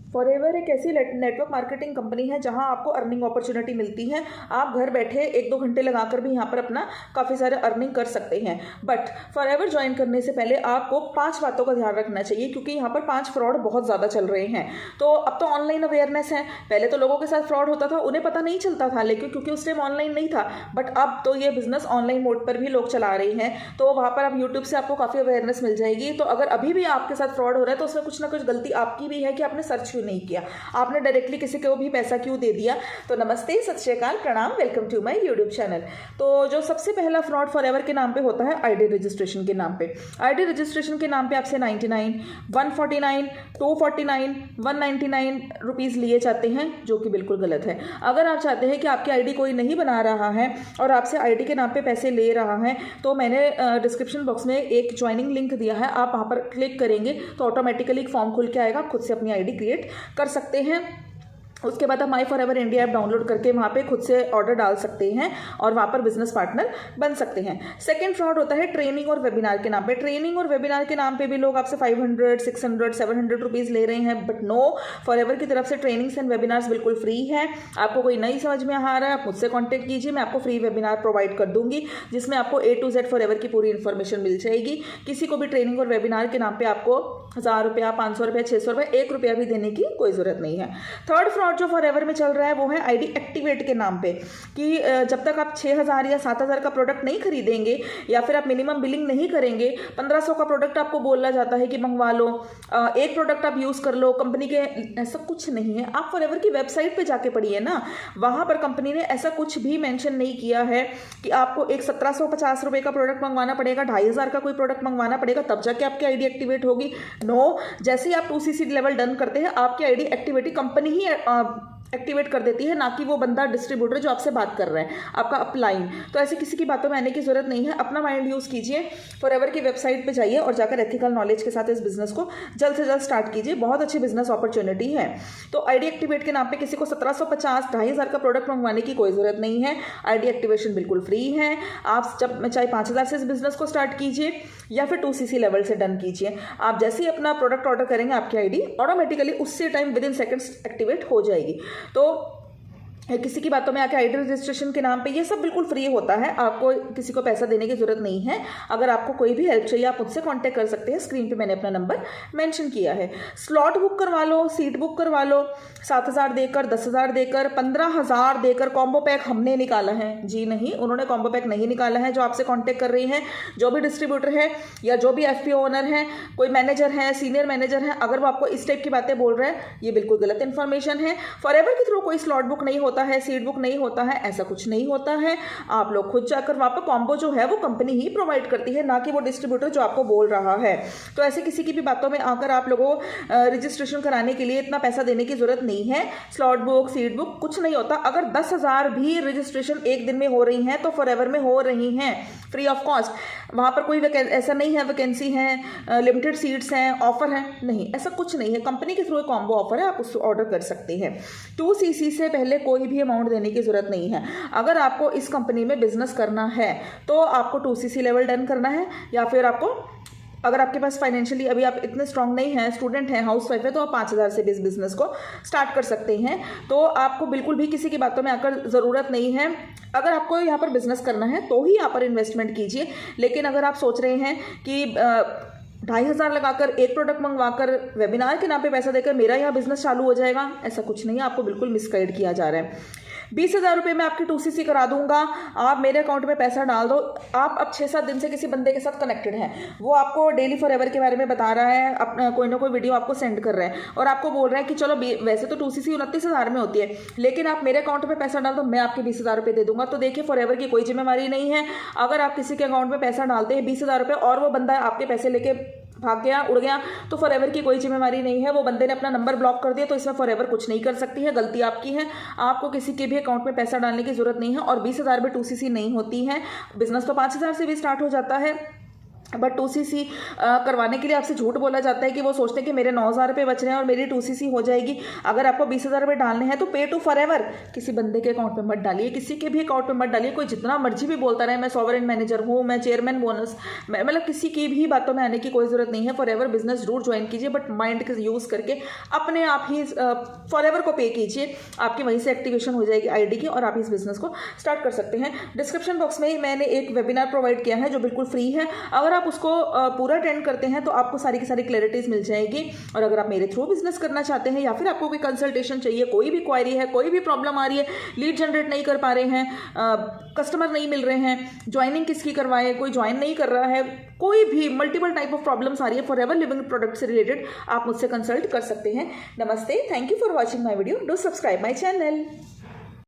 Forever एक ऐसी network marketing company है जहां आपको अर्निंग अपॉर्चुनिटी मिलती है। आप घर बैठे 1-2 घंटे लगाकर भी यहां पर अपना काफ़ी सारे अर्निंग कर सकते हैं। बट फॉरएवर ज्वाइन करने से पहले आपको 5 बातों का ध्यान रखना चाहिए, क्योंकि यहाँ पर 5 फ्रॉड बहुत ज़्यादा चल रहे हैं। तो अब तो ऑनलाइन अवेयरनेस है, पहले तो लोगों के साथ फ्रॉड होता था, उन्हें पता नहीं चलता था, लेकिन क्योंकि उस टाइम ऑनलाइन नहीं था। बट अब तो ये बिजनेस ऑनलाइन मोड पर भी लोग चला रहे हैं, तो वहाँ पर अब यूट्यूब से आपको काफ़ी अवेयरनेस मिल जाएगी। तो अगर अभी भी आपके साथ फ्रॉड हो रहा है तो उसमें कुछ ना कुछ गलती आपकी भी है कि आपने सर्च क्यों नहीं किया, आपने डायरेक्टली किसी को भी पैसा क्यों दे दिया। तो नमस्ते, सत श्री अकाल, प्रणाम, welcome to my YouTube channel. तो जो सबसे पहला फ्रॉड फॉरएवर के नाम पे होता है आईडी रजिस्ट्रेशन के नाम पे। आईडी रजिस्ट्रेशन के नाम पे आपसे 99, 149, 249, 199 रुपीज़ लिए जाते हैं, जो कि बिल्कुल गलत है। अगर आप चाहते हैं कि आपकी आईडी कोई नहीं बना रहा है और आपसे आईडी के नाम पे पैसे ले रहा है, तो मैंने डिस्क्रिप्शन बॉक्स में एक ज्वाइनिंग लिंक दिया है, आप वहाँ पर क्लिक करेंगे तो ऑटोमेटिकली एक फॉर्म खुल के आएगा, खुद से अपनी आईडी क्रिएट कर सकते हैं। उसके बाद आप माई फॉरएवर इंडिया ऐप डाउनलोड करके वहाँ पे खुद से ऑर्डर डाल सकते हैं और वहाँ पर बिजनेस पार्टनर बन सकते हैं। सेकंड फ्रॉड होता है ट्रेनिंग और वेबिनार के नाम पे। ट्रेनिंग और वेबिनार के नाम पे भी लोग आपसे 500, 600, 700 रुपीज़ ले रहे हैं। बट नो, फॉरएवर की तरफ से ट्रेनिंग्स एंड वेबिनार्स बिल्कुल फ्री है। आपको कोई नहीं समझ में आ रहा है, आप मुझसे कॉन्टैक्ट कीजिए, मैं आपको फ्री वेबिनार प्रोवाइड कर दूंगी, जिसमें आपको A to Z फॉरएवर की पूरी इन्फॉर्मेशन मिल जाएगी। किसी को भी ट्रेनिंग और वेबिनार के नाम पे आपको 1000 रुपया, 500 रुपया, 600 रुपया, 1 रुपया भी देने की कोई ज़रूरत नहीं है। थर्ड फ्रॉड जो फॉरएवर में चल रहा है वो है आईडी एक्टिवेट के नाम पे, कि जब तक आप 6000 या 7000 का प्रोडक्ट नहीं खरीदेंगे या फिर आप मिनिमम बिलिंग नहीं करेंगे, 1500 का प्रोडक्ट आपको बोला जाता है कि मंगवा लो, एक प्रोडक्ट आप यूज़ कर लो कंपनी के। ऐसा कुछ नहीं है, आप फॉरएवर की वेबसाइट पे जाके पढ़िए ना, वहाँ पर कंपनी ने ऐसा कुछ भी मेंशन नहीं किया है कि आपको एक 1750 रुपये का प्रोडक्ट मंगवाना पड़ेगा, 2500 का कोई प्रोडक्ट मंगवाना पड़ेगा, तब जाके आपकी आईडी एक्टिवेट होगी। नो, जैसे ही आप 2cc लेवल डन करते हैं, आपकी आईडी एक्टिविटी कंपनी ही एक्टिवेट कर देती है, ना कि वो बंदा डिस्ट्रीब्यूटर जो आपसे बात कर रहा है, आपका अपलाइन। तो ऐसे किसी की बातों में आने की जरूरत नहीं है, अपना माइंड यूज़ कीजिए, फॉरएवर की वेबसाइट पे जाइए और जाकर एथिकल नॉलेज के साथ इस बिजनेस को जल्द से जल्द स्टार्ट कीजिए। बहुत अच्छी बिजनेस अपॉर्चुनिटी है। तो आईडी एक्टिवेट के नाम पे किसी को 1750, 2500 का प्रोडक्ट मंगवाने की कोई ज़रूरत नहीं है। आईडी एक्टिवेशन बिल्कुल फ्री है। आप जब चाहे 5000 से इस बिजनेस को स्टार्ट कीजिए या फिर 2cc लेवल से डन कीजिए। आप जैसे ही अपना प्रोडक्ट ऑर्डर करेंगे, आपकी आईडी ऑटोमेटिकली उससे time with in seconds activate हो जाएगी। तो किसी की बातों में आके आईडी रजिस्ट्रेशन के नाम पे ये सब बिल्कुल फ्री होता है, आपको किसी को पैसा देने की जरूरत नहीं है। अगर आपको कोई भी हेल्प चाहिए आप मुझसे कांटेक्ट कर सकते हैं, स्क्रीन पे मैंने अपना नंबर मेंशन किया है। स्लॉट बुक करवा लो, सीट बुक करवा लो, 7000 देकर, 10,000 देकर, 15,000 देकर कॉम्बो पैक हमने निकाला है? जी नहीं, उन्होंने कॉम्बो पैक नहीं निकाला है। जो आपसे कॉन्टेक्ट कर रही हैं, जो भी डिस्ट्रीब्यूटर है या जो भी FPO ओनर है, कोई मैनेजर है, सीनियर मैनेजर है, अगर वो आपको इस टाइप की बातें बोल रहे हैं, ये बिल्कुल गलत इन्फॉर्मेशन है। फॉरएवर के थ्रू कोई स्लॉट बुक नहीं होता है, सीट बुक नहीं होता है, ऐसा कुछ नहीं होता है। आप लोग खुद जाकर वहां पर कॉम्बो जो है वो कंपनी ही प्रोवाइड करती है, ना कि वो डिस्ट्रीब्यूटर जो आपको बोल रहा है। तो ऐसे किसी की भी बातों में आकर आप लोगों को रजिस्ट्रेशन कराने के लिए इतना पैसा देने की जरूरत नहीं है। स्लॉट बुक, सीट बुक कुछ नहीं होता। अगर 10,000 भी रजिस्ट्रेशन एक दिन में हो रही हैं तो फॉरएवर में हो रही हैं फ्री ऑफ कॉस्ट। वहां पर कोई ऐसा नहीं है वैकेंसी है, लिमिटेड सीट्स हैं, ऑफर है, नहीं, ऐसा कुछ नहीं है। कंपनी के थ्रू कॉम्बो ऑफर है, आप उसको ऑर्डर कर सकते हैं। 2cc से पहले कोई भी अमाउंट देने की जरूरत नहीं है। अगर आपको इस कंपनी में बिजनेस करना है तो आपको 2cc लेवल डन करना है, या फिर आपको, अगर आपके पास फाइनेंशियली अभी आप इतने स्ट्रांग नहीं हैं, स्टूडेंट हैं, हाउस वाइफ है, तो आप 5000 से भी इस बिजनेस को स्टार्ट कर सकते हैं। तो आपको बिल्कुल भी किसी की बातों में आकर ज़रूरत नहीं है। अगर आपको यहाँ पर बिजनेस करना है तो ही यहाँ पर इन्वेस्टमेंट कीजिए। लेकिन अगर आप सोच रहे हैं कि 2500 लगाकर एक प्रोडक्ट मंगवाकर वेबिनार के नाम पे पैसा देकर मेरा यहाँ बिजनेस चालू हो जाएगा, ऐसा कुछ नहीं है। आपको बिल्कुल मिसगाइड किया जा रहा है। 20,000 रुपये में आपकी 2cc करा दूंगा, आप मेरे अकाउंट में पैसा डाल दो। आप अब 6-7 दिन से किसी बंदे के साथ कनेक्टेड हैं, वो आपको डेली फॉरएवर के बारे में बता रहा है, अपना कोई ना कोई वीडियो आपको सेंड कर रहा है और आपको बोल रहा है कि चलो वैसे तो 2cc 29,000 में होती है, लेकिन आप मेरे अकाउंट में पैसा डाल दो, मैं आपके 20,000 रुपये दे दूंगा। तो देखिए, फॉरएवर की कोई जिम्मेवारी नहीं है। अगर आप किसी के अकाउंट में पैसा डालते हैं 20,000 रुपये और वो बंदा आपके पैसे लेके भाग गया, उड़ गया, तो फॉरएवर की कोई जिम्मेवारी नहीं है। वो बंदे ने अपना नंबर ब्लॉक कर दिया, तो इसमें फॉरएवर कुछ नहीं कर सकती है, गलती आपकी है। आपको किसी के भी अकाउंट में पैसा डालने की जरूरत नहीं है और 20,000 में 2cc नहीं होती है। बिजनेस तो 5,000 से भी स्टार्ट हो जाता है। बट 2cc करवाने के लिए आपसे झूठ बोला जाता है कि वो सोचते हैं कि मेरे 9,000 रुपये बच रहे हैं और मेरी 2cc हो जाएगी। अगर आपको 20,000 रुपये डालने हैं तो पे टू फॉरएवर किसी बंदे के अकाउंट में मत डालिए, किसी के भी अकाउंट में मत डालिए। कोई जितना मर्जी भी बोलता रहे मैं सॉवरेन मैनेजर हूँ, मैं चेयरमैन बोनस, मतलब किसी की भी बातों में आने की कोई ज़रूरत नहीं है। फॉरएवर बिजनेस जरूर ज्वाइन कीजिए, बट माइंड के यूज़ करके अपने आप ही फॉरएवर को पे कीजिए। आपकी वहीं से एक्टिवेशन हो जाएगी आईडी की और आप इस बिजनेस को स्टार्ट कर सकते हैं। डिस्क्रिप्शन बॉक्स में मैंने एक वेबिनार प्रोवाइड किया है जो बिल्कुल फ्री है। अगर आप उसको पूरा अटेंड करते हैं तो आपको सारी की सारी क्लैरिटीज मिल जाएगी। और अगर आप मेरे थ्रू बिजनेस करना चाहते हैं या फिर आपको कोई कंसल्टेशन चाहिए, कोई भी क्वायरी है, कोई भी प्रॉब्लम आ रही है, लीड जनरेट नहीं कर पा रहे हैं, कस्टमर नहीं मिल रहे हैं, ज्वाइनिंग किसकी करवाएं, कोई ज्वाइन नहीं कर रहा है, कोई भी मल्टीपल टाइप ऑफ प्रॉब्लम्स आ रही है फॉरएवर लिविंग प्रोडक्ट से रिलेटेड, आप मुझसे कंसल्ट कर सकते हैं। नमस्ते, thank you for watching my video, do subscribe my channel.